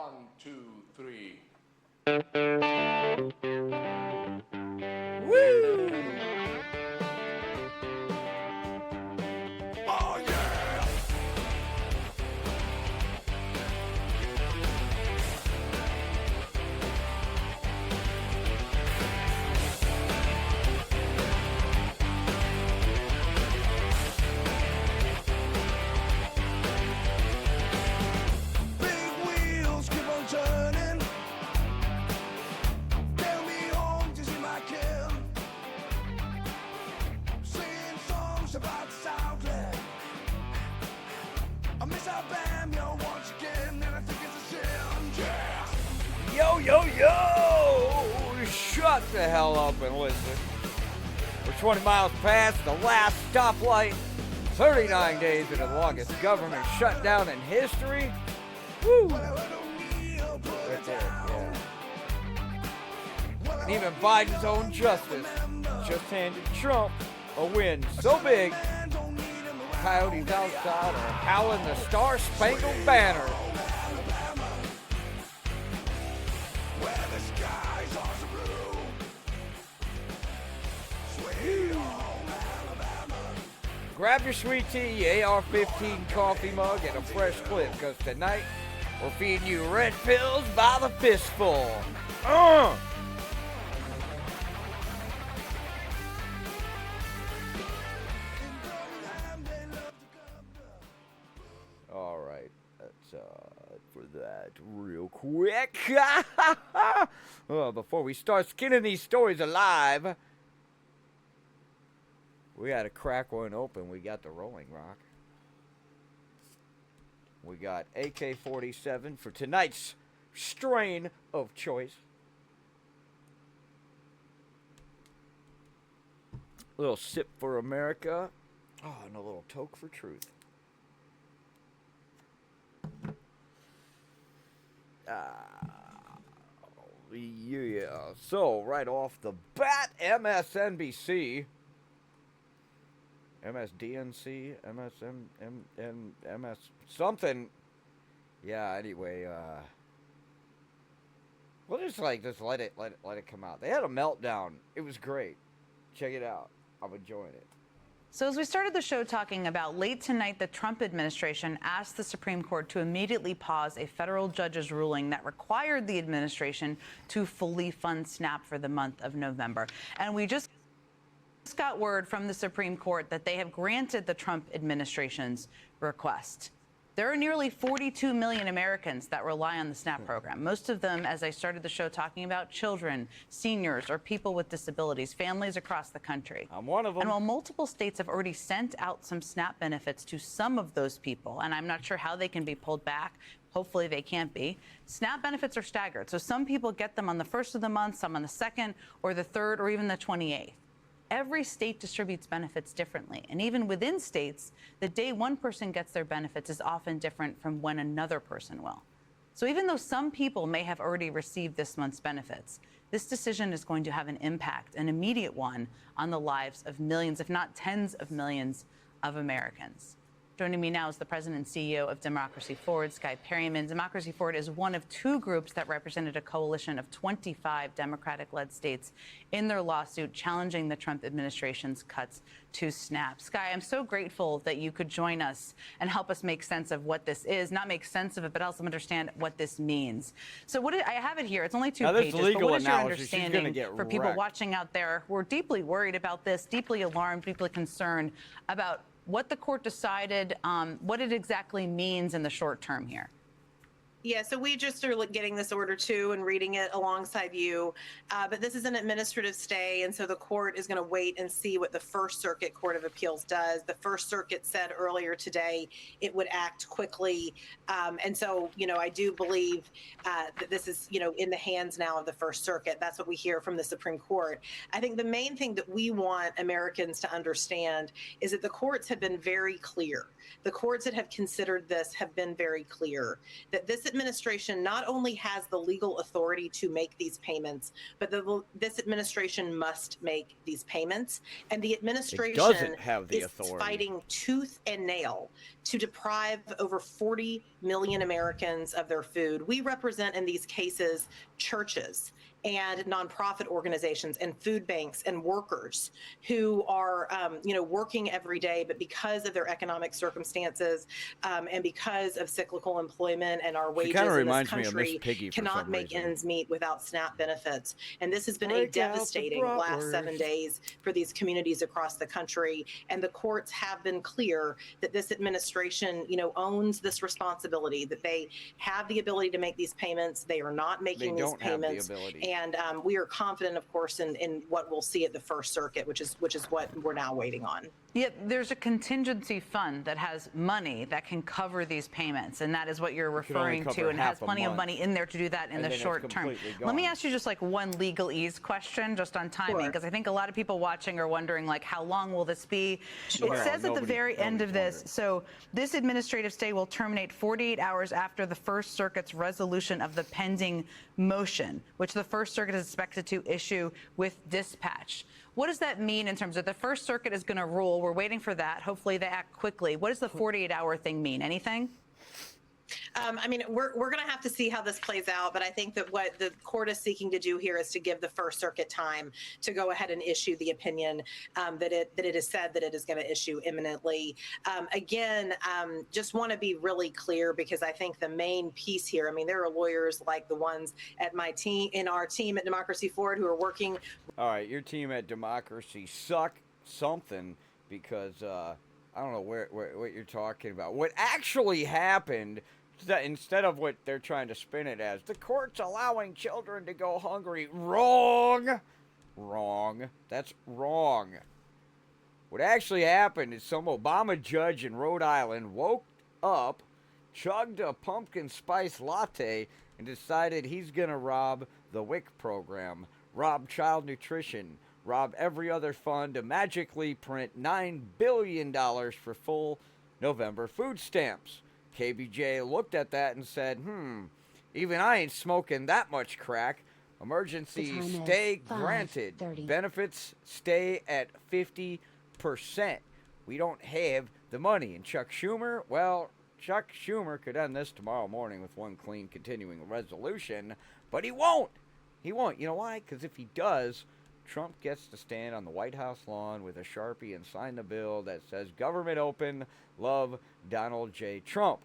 1, 2, 3. Woo! Oh yeah! Big wheels keep on turning. Tell me home to see my kid. Singing songs about Southland. I miss Alabama once again, and I think it's a sin. Yeah! Yo, yo, yo! Shut the hell up and listen. We're 20 miles past the last stoplight. 39 days into the longest government shutdown in history. Woo! Right there, yeah. And even Biden's own justice just handed Trump a win so big, coyotes outside are howling the Star-Spangled Banner. Where the skies are so blue. Sweet home Alabama. Grab your sweet tea, AR-15 coffee mug, and a fresh clip, because tonight we're feeding you red pills by the fistful. All right, that's for that real quick. Before we start skinning these stories alive, we got to crack one open. We got the Rolling Rock. We got AK-47 for tonight's strain of choice. A little sip for America. Oh, and a little toke for truth. Yeah. So, right off the bat, MSNBC, MSDNC, MS something. Yeah, anyway, we'll just let it come out. They had a meltdown. It was great. Check it out. I'm enjoying it. So as we started the show talking about, late tonight, the Trump administration asked the Supreme Court to immediately pause a federal judge's ruling that required the administration to fully fund SNAP for the month of November. And we just got word from the Supreme Court that they have granted the Trump administration's request. There are nearly 42 million Americans that rely on the SNAP program. Most of them, as I started the show talking about, children, seniors, or people with disabilities, families across the country. I'm one of them. And while multiple states have already sent out some SNAP benefits to some of those people, and I'm not sure how they can be pulled back, hopefully they can't be, SNAP benefits are staggered. So some people get them on the 1st of the month, some on the 2nd, or the 3rd, or even the 28th. Every state distributes benefits differently. And even within states, the day one person gets their benefits is often different from when another person will. So even though some people may have already received this month's benefits, this decision is going to have an impact, an immediate one, on the lives of millions, if not tens of millions of Americans. Joining me now is the president and CEO of Democracy Forward, Sky Perryman. Democracy Forward is one of two groups that represented a coalition of 25 Democratic-led states in their lawsuit challenging the Trump administration's cuts to SNAP. Sky, I'm so grateful that you could join us and help us make sense of what this is, not make sense of it, but also understand what this means. So I have it here. It's only 2 pages. But what is your understanding for people watching out there who are deeply worried about this, deeply alarmed, deeply concerned about what the court decided, what it exactly means in the short term here? Yeah, so we just are getting this order too and reading it alongside you. But this is an administrative stay, and so the court is going to wait and see what the First Circuit Court of Appeals does. The First Circuit said earlier today it would act quickly. And so, I do believe that this is, in the hands now of the First Circuit. That's what we hear from the Supreme Court. I think the main thing that we want Americans to understand is that the courts have been very clear the courts that have considered this have been very clear that this administration not only has the legal authority to make these payments, but this administration must make these payments. And the administration doesn't have the is authority. fighting tooth and nail to deprive over 40 million Americans of their food. We represent in these cases churches and nonprofit organizations and food banks and workers who are, working every day, but because of their economic circumstances and because of cyclical employment and our wages in this country cannot make ends meet without SNAP benefits. And this has been a devastating last 7 days for these communities across the country. And the courts have been clear that this administration, owns this responsibility, that they have the ability to make these payments. They are not making these payments. And we are confident, of course, in what we'll see at the First Circuit, which is what we're now waiting on. Yet there's a contingency fund that has money that can cover these payments, and that is what you're referring to, and has plenty of money in there to do that in the short term. Let me ask you just like one legalese question just on timing, because I think a lot of people watching are wondering, like, how long will this be? It says at the very end of this, so this administrative stay will terminate 48 hours after the First Circuit's resolution of the pending motion, which the First Circuit is expected to issue with dispatch. What does that mean in terms of the First Circuit is going to rule? We're waiting for that. Hopefully they act quickly. What does the 48-hour thing mean? Anything? We're going to have to see how this plays out, but I think that what the court is seeking to do here is to give the First Circuit time to go ahead and issue the opinion that it is said that it is going to issue imminently. Just want to be really clear, because I think the main piece here, there are lawyers like the ones at our team at Democracy Forward who are working. All right, your team at Democracy suck something, because I don't know what you're talking about. What actually happened is that instead of what they're trying to spin it as, the court's allowing children to go hungry. Wrong. That's wrong. What actually happened is some Obama judge in Rhode Island woke up, chugged a pumpkin spice latte, and decided he's going to rob the WIC program, rob child nutrition, rob every other fund to magically print $9 billion for full November food stamps. KBJ looked at that and said, even I ain't smoking that much crack. Emergency stay granted. Benefits stay at 50%. We don't have the money. And Chuck Schumer, Chuck Schumer could end this tomorrow morning with one clean continuing resolution, but he won't. He won't. You know why? Because if he does, Trump gets to stand on the White House lawn with a Sharpie and sign the bill that says, "Government open, love Donald J. Trump."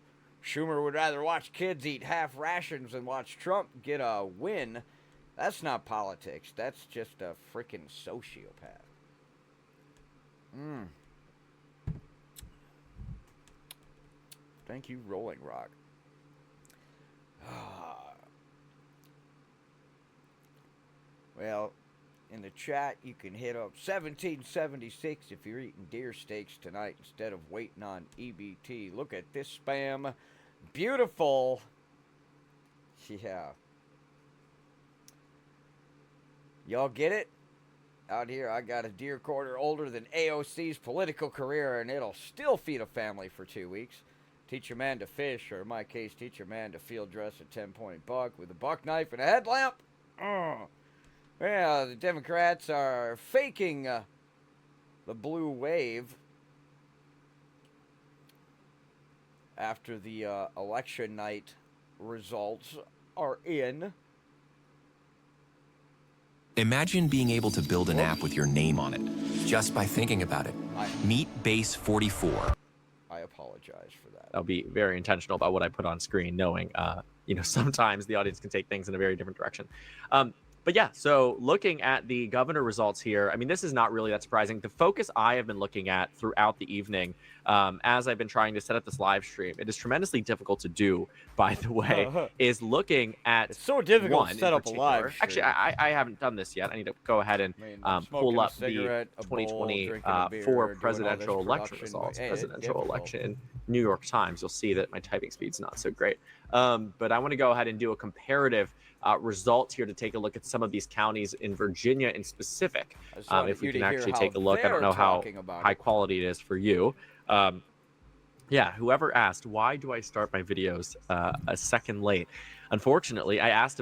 Schumer would rather watch kids eat half rations than watch Trump get a win. That's not politics. That's just a freaking sociopath. Thank you, Rolling Rock. Well, in the chat, you can hit up 1776 if you're eating deer steaks tonight instead of waiting on EBT. Look at this spam. Beautiful. Yeah. Y'all get it? Out here, I got a deer quarter older than AOC's political career, and it'll still feed a family for 2 weeks. Teach a man to fish, or in my case, teach a man to field dress a 10-point buck with a buck knife and a headlamp. Well, the Democrats are faking the blue wave after the election night results are in. Imagine being able to build an app with your name on it, just by thinking about it. Meet Base 44. I apologize for that. I'll be very intentional about what I put on screen, knowing, sometimes the audience can take things in a very different direction. But yeah, so looking at the governor results here, this is not really that surprising. The focus I have been looking at throughout the evening, as I've been trying to set up this live stream, it is tremendously difficult to do, by the way, is looking at it's so difficult to set up a live stream. Actually, I haven't done this yet. I need to go ahead and pull up the 2024 presidential election results. Presidential election, New York Times. You'll see that my typing speed's not so great. But I want to go ahead and do a comparative results here to take a look at some of these counties in Virginia in specific. If we can actually take a look, I don't know how high quality it is for you. Yeah, whoever asked, why do I start my videos a second late? Unfortunately, I asked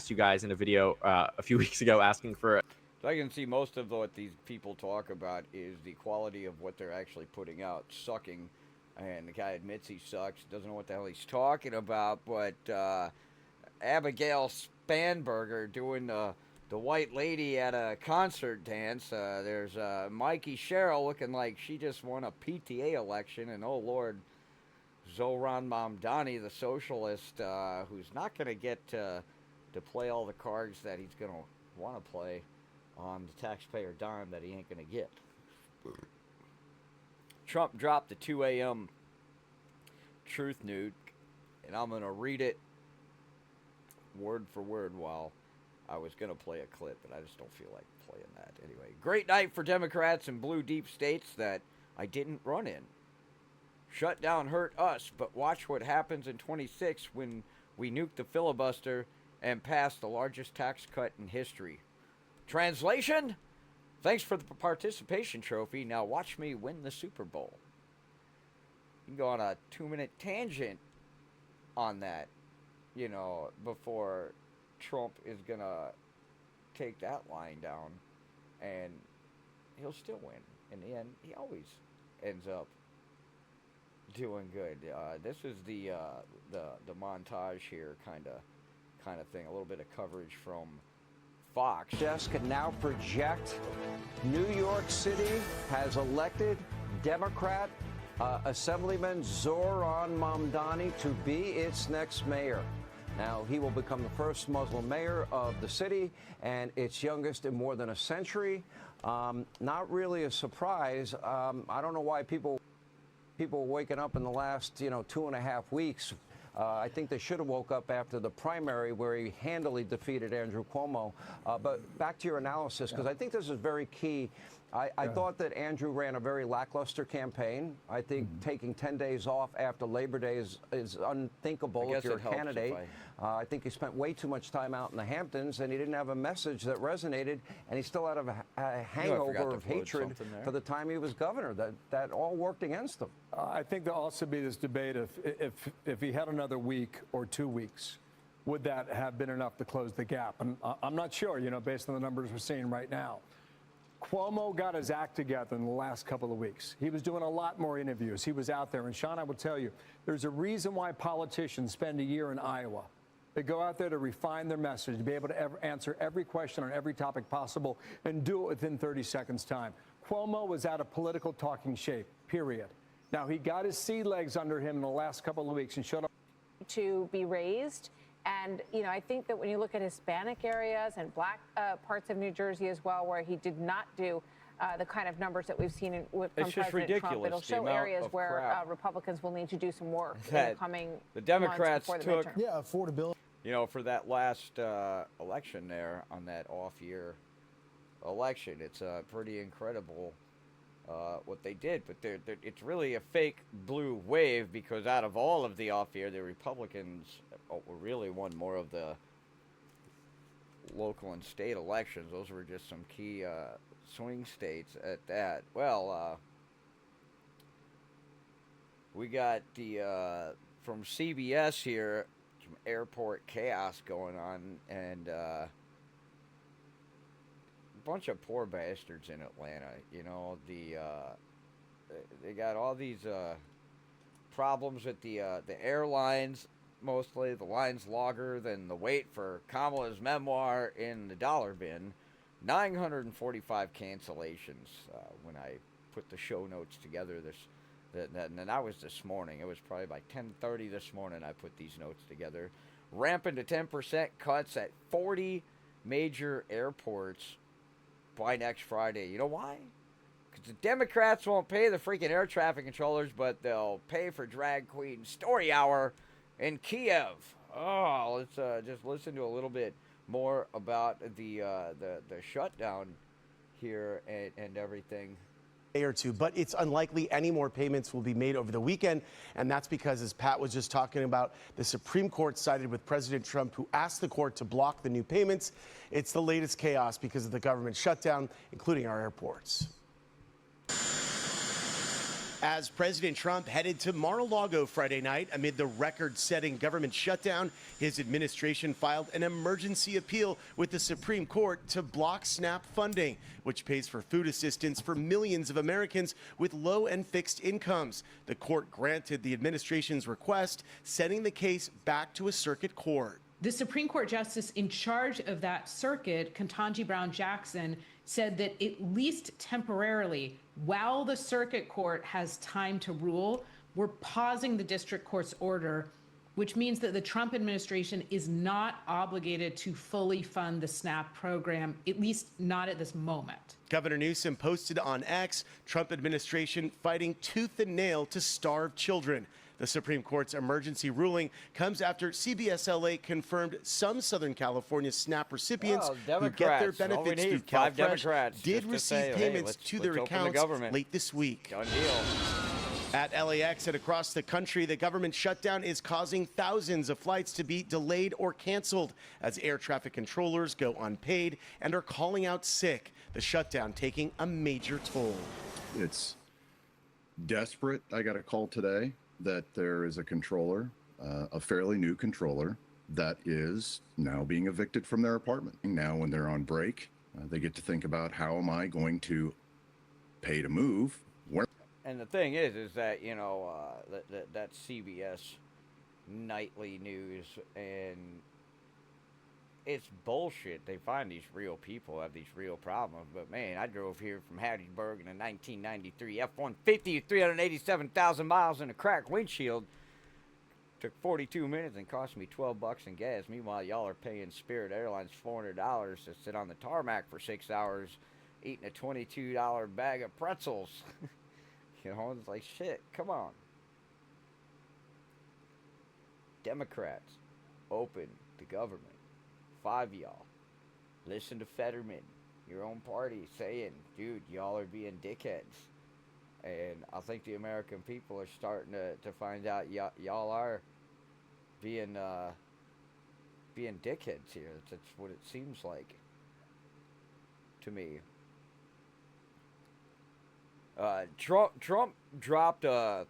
you guys in a video a few weeks ago asking for. So I can see most of what these people talk about is the quality of what they're actually putting out, sucking. And the guy admits he sucks, doesn't know what the hell he's talking about. But Abigail Spanberger doing the white lady at a concert dance. There's Mikey Sherrill looking like she just won a PTA election. And oh, Lord, Zohran Mamdani, the socialist, who's not going to get to play all the cards that he's going to want to play on the taxpayer dime that he ain't going to get. Trump dropped the 2 a.m. truth nuke, and I'm going to read it word for word while I was going to play a clip, but I just don't feel like playing that. Anyway, great night for Democrats and blue deep states that I didn't run in. Shutdown hurt us, but watch what happens in 26 when we nuke the filibuster and pass the largest tax cut in history. Translation? Thanks for the participation trophy. Now watch me win the Super Bowl. You can go on a 2-minute tangent on that, you know, before Trump is going to take that line down, and he'll still win. In the end, he always ends up doing good. This is the montage here kind of thing. A little bit of coverage from Fox. Desk can now project New York City has elected Democrat Assemblyman Zohran Mamdani to be its next mayor. Now, he will become the first Muslim mayor of the city and its youngest in more than a century. Not really a surprise. I don't know why people waking up in the last, 2.5 weeks. I think they should have woke up after the primary where he handily defeated Andrew Cuomo. But back to your analysis, because I think this is very key. I thought that Andrew ran a very lackluster campaign. I think taking 10 days off after Labor Day is unthinkable if you're a candidate. I think he spent way too much time out in the Hamptons, and he didn't have a message that resonated, and he still had a hangover of hatred for the time he was governor. That all worked against him. I think there'll also be this debate if he had another week or 2 weeks, would that have been enough to close the gap? And I'm not sure, based on the numbers we're seeing right now. Cuomo got his act together in the last couple of weeks. He was doing a lot more interviews. He was out there. And, Sean, I will tell you, there's a reason why politicians spend a year in Iowa. They go out there to refine their message, to be able to answer every question on every topic possible and do it within 30 seconds' time. Cuomo was out of political talking shape, period. Now, he got his sea legs under him in the last couple of weeks and showed up to be raised. And, I think that when you look at Hispanic areas and black parts of New Jersey as well, where he did not do the kind of numbers that we've seen from President Trump, it'll show areas where Republicans will need to do some work in the coming the Democrats months before the midterm. Affordability. For that last election there on that off-year election, it's pretty incredible what they did. But it's really a fake blue wave because out of all of the off-year, the Republicans really won more of the local and state elections. Those were just some key swing states at that. Well, we got the from CBS here, some airport chaos going on, and a bunch of poor bastards in Atlanta. They got all these problems with the airlines. Mostly the line's longer than the wait for Kamala's memoir in the dollar bin. 945 cancellations when I put the show notes together. And that was this morning. It was probably by 10:30 this morning I put these notes together. Ramping to 10% cuts at 40 major airports by next Friday. You know why? Because the Democrats won't pay the freaking air traffic controllers, but they'll pay for drag queen story hour in Kiev. Oh, let's just listen to a little bit more about the shutdown here and everything. Or two, but it's unlikely any more payments will be made over the weekend, and that's because, as Pat was just talking about, the Supreme Court sided with President Trump, who asked the court to block the new payments. It's the latest chaos because of the government shutdown, including our airports. As President Trump headed to Mar-a-Lago Friday night amid the record-setting government shutdown, his administration filed an emergency appeal with the Supreme Court to block SNAP funding, which pays for food assistance for millions of Americans with low and fixed incomes. The court granted the administration's request, sending the case back to a circuit court. The Supreme Court justice in charge of that circuit, Ketanji Brown Jackson, said that at least temporarily, while the circuit court has time to rule, we're pausing the district court's order, which means that the Trump administration is not obligated to fully fund the SNAP program, at least not at this moment. Governor Newsom posted on X, Trump administration fighting tooth and nail to starve children. The Supreme Court's emergency ruling comes after CBS LA confirmed some Southern California SNAP recipients who get their benefits through CalFresh did receive payments to their accounts late this week. Done deal. At LAX and across the country, the government shutdown is causing thousands of flights to be delayed or canceled as air traffic controllers go unpaid and are calling out sick. The shutdown taking a major toll. It's desperate. I got a call today that there is a controller, a fairly new controller, that is now being evicted from their apartment. Now when they're on break, they get to think about, how am I going to pay to move? And the thing is that, you know, that CBS nightly news, and it's bullshit. They find these real people have these real problems. But, man, I drove here from Hattiesburg in a 1993 F-150, 387,000 miles in a cracked windshield. Took 42 minutes and cost me $12 in gas. Meanwhile, y'all are paying Spirit Airlines $400 to sit on the tarmac for 6 hours eating a $22 bag of pretzels. You know, it's like, shit, come on. Democrats, open the government. 5 y'all. Listen to Fetterman, your own party, saying, dude, y'all are being dickheads. And I think the American people are starting to find out y'all are being dickheads here. That's what it seems like to me. Trump dropped a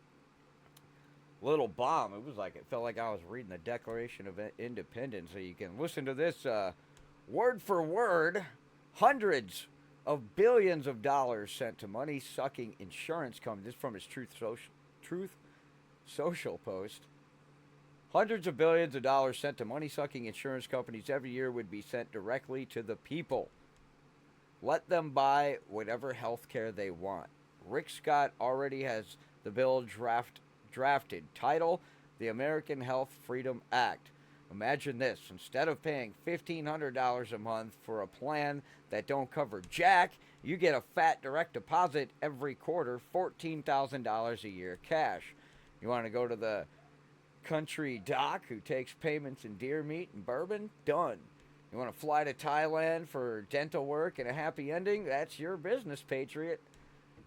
little bomb. It felt like I was reading the Declaration of Independence. So you can listen to this word for word. Hundreds of billions of dollars sent to money-sucking insurance companies. This is from his Truth Social post. Hundreds of billions of dollars sent to money-sucking insurance companies every year would be sent directly to the people. Let them buy whatever health care they want. Rick Scott already has the bill drafted. Title, the American Health Freedom Act. Imagine this. Instead of paying $1,500 a month for a plan that don't cover jack, you get a fat direct deposit every quarter, $14,000 a year cash. You want to go to the country doc who takes payments in deer meat and bourbon? Done. You want to fly to Thailand for dental work and a happy ending? That's your business, patriot.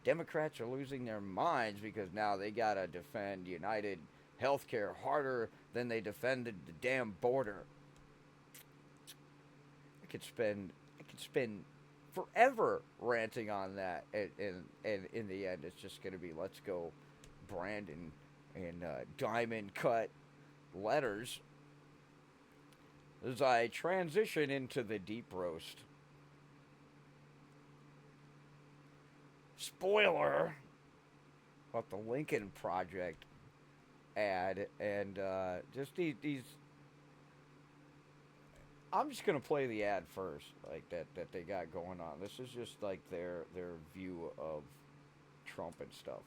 Democrats are losing their minds because now they got to defend United Healthcare harder than they defended the damn border. I could spend forever ranting on that, and in the end, it's just going to be, let's go Brandon and diamond cut letters as I transition into the deep roast. Spoiler about the Lincoln Project ad, and just these I'm just gonna play the ad first, like that they got going on. This is just like their view of Trump and stuff.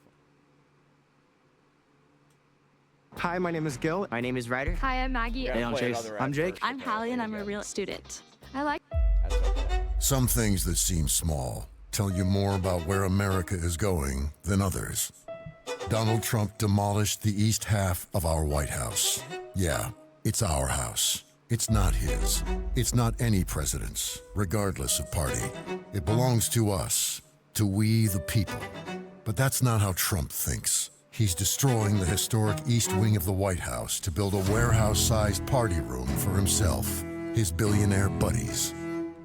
Hi, my name is Gil. My name is Ryder. Hi, I'm Maggie. Hey, I'm Chase. I'm Jake. I'm Hallie, and I'm a real student. I like. Some things that seem small tell you more about where America is going than others. Donald Trump demolished the east half of our White House. Yeah, it's our house. It's not his. It's not any president's, regardless of party. It belongs to us, to we the people. But that's not how Trump thinks. He's destroying the historic east wing of the White House to build a warehouse-sized party room for himself, his billionaire buddies.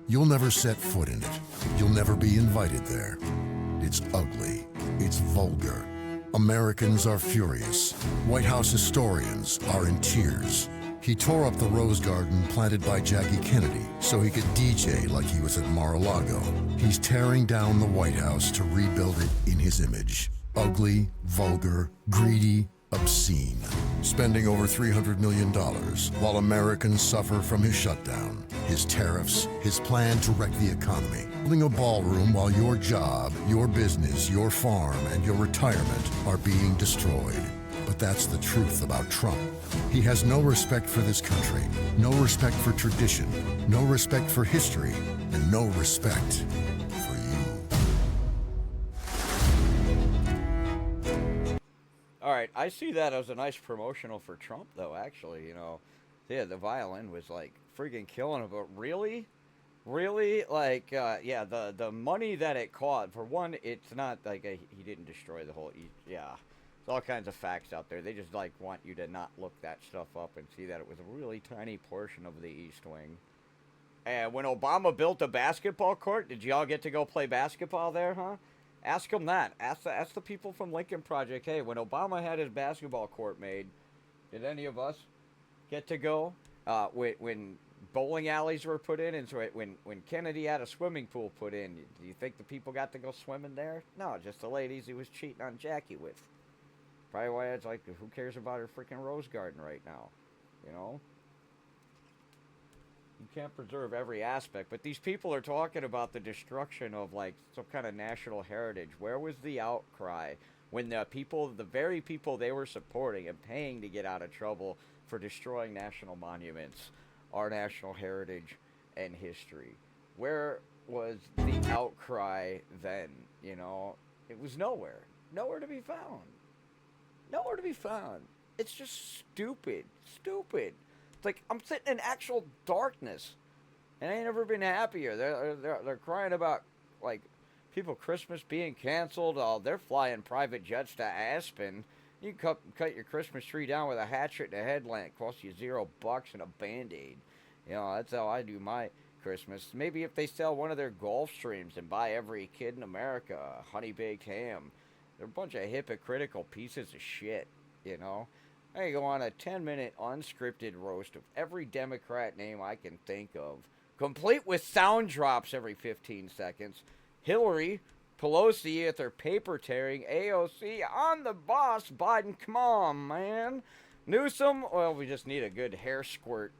You'll never set foot in it. You'll never be invited there. It's ugly. It's vulgar. Americans are furious. White House historians are in tears. He tore up the rose garden planted by Jackie Kennedy so he could DJ like he was at Mar-a-Lago. He's tearing down the White House to rebuild it in his image. Ugly, vulgar, greedy, obscene. Spending over $300 million while Americans suffer from his shutdown, his tariffs, his plan to wreck the economy. Building a ballroom while your job, your business, your farm, and your retirement are being destroyed. But that's the truth about Trump. He has no respect for this country, no respect for tradition, no respect for history, and no respect for you. All right, I see that as a nice promotional for Trump, though, actually. You know, yeah, the violin was like freaking killing him, but really? Really? Like, yeah, the money that it cost, for one, it's not like he didn't destroy the whole East. Yeah. There's all kinds of facts out there. They just, like, want you to not look that stuff up and see that it was a really tiny portion of the East Wing. And when Obama built a basketball court, did y'all get to go play basketball there, huh? Ask them that. Ask the people from Lincoln Project, hey, when Obama had his basketball court made, did any of us get to go? When bowling alleys were put in, and so when Kennedy had a swimming pool put in, do you think the people got to go swimming there? No, just the ladies he was cheating on Jackie with. Probably why it's like, who cares about her freaking rose garden right now? You know? You can't preserve every aspect, but these people are talking about the destruction of, like, some kind of national heritage. Where was the outcry when the very people they were supporting and paying to get out of trouble for destroying national monuments, our national heritage and history? Where was the outcry then? You know, it was nowhere to be found. Nowhere to be found. It's just stupid. It's like I'm sitting in actual darkness, and I ain't never been happier. They're crying about, like, people Christmas being canceled. Oh, they're flying private jets to Aspen. You can cut your Christmas tree down with a hatchet and a headlamp. Costs you $0 and a Band-Aid. You know, that's how I do my Christmas. Maybe if they sell one of their Gulfstreams and buy every kid in America a honey-baked ham. They're a bunch of hypocritical pieces of shit, you know? I go on a 10-minute unscripted roast of every Democrat name I can think of, complete with sound drops every 15 seconds. Hillary, Pelosi at their paper tearing, AOC on the boss, Biden, come on, man. Newsom, well, we just need a good hair squirt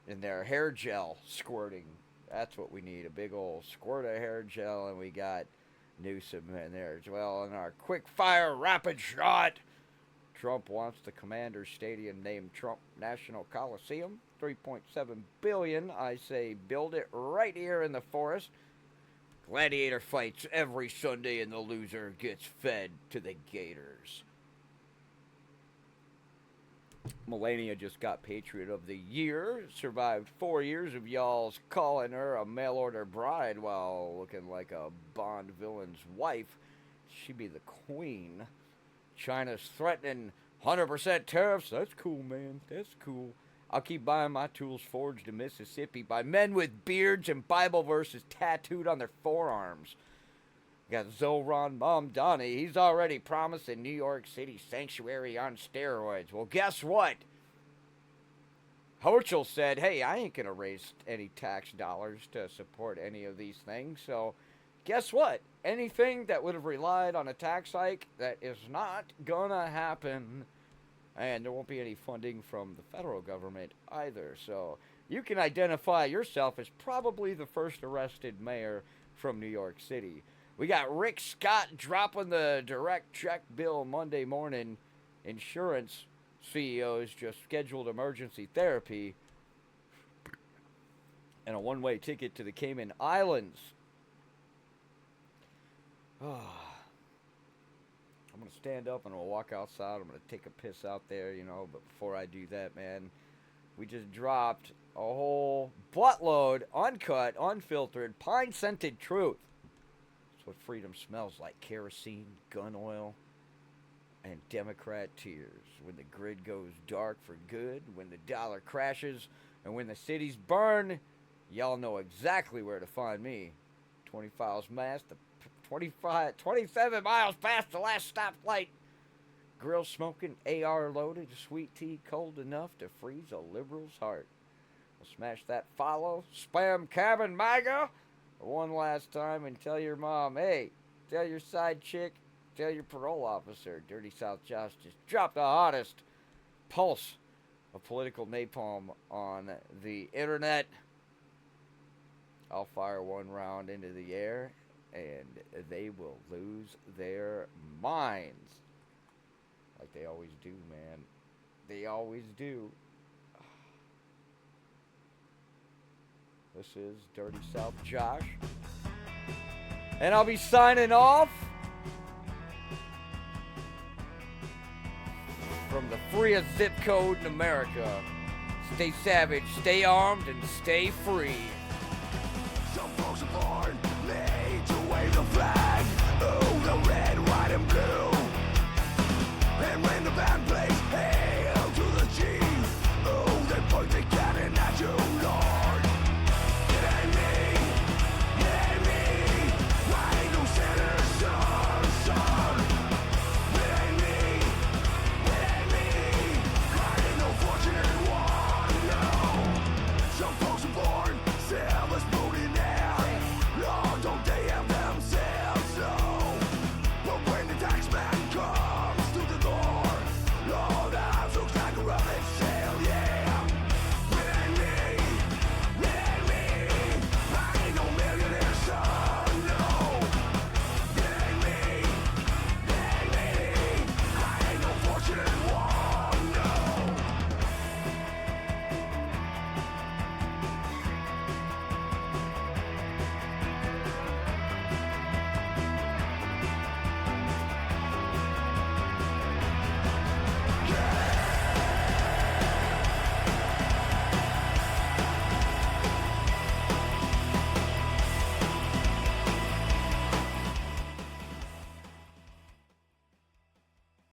in there, hair gel squirting. That's what we need, a big old squirt of hair gel, and we got Newsom in there as well. And our quick fire rapid shot. Trump wants the Commander Stadium named Trump National Coliseum. $3.7 billion. I say build it right here in the forest. Gladiator fights every Sunday and the loser gets fed to the Gators. Melania just got Patriot of the Year. Survived 4 years of y'all's calling her a mail-order bride while looking like a Bond villain's wife. She'd be the queen. China's threatening 100% tariffs. That's cool, man. That's cool. I'll keep buying my tools forged in Mississippi by men with beards and Bible verses tattooed on their forearms. Got Zoran Mamdani. He's already promising New York City sanctuary on steroids. Well, guess what? Hochul said, hey, I ain't going to raise any tax dollars to support any of these things. So guess what? Anything that would have relied on a tax hike, that is not going to happen. And there won't be any funding from the federal government either. So you can identify yourself as probably the first arrested mayor from New York City. We got Rick Scott dropping the direct check bill Monday morning. Insurance CEOs just scheduled emergency therapy. And a one-way ticket to the Cayman Islands. I'm going to stand up and I'm going to walk outside. I'm going to take a piss out there, you know. But before I do that, man, we just dropped a whole buttload, uncut, unfiltered, pine-scented truth. That's what freedom smells like. Kerosene, gun oil, and Democrat tears. When the grid goes dark for good, when the dollar crashes, and when the cities burn, y'all know exactly where to find me. 20 Files Mask, the 27 miles past the last stoplight. Grill smoking, AR loaded, sweet tea cold enough to freeze a liberal's heart. We'll smash that follow, spam cabin MAGA one last time and tell your mom, hey, tell your side chick, tell your parole officer, Dirty South Josh just dropped the hottest pulse of political napalm on the internet. I'll fire one round into the air and they will lose their minds. Like they always do, man. They always do. This is Dirty South Josh. And I'll be signing off from the freest zip code in America. Stay savage, stay armed, and stay free. Some folks are born made to wave the flag.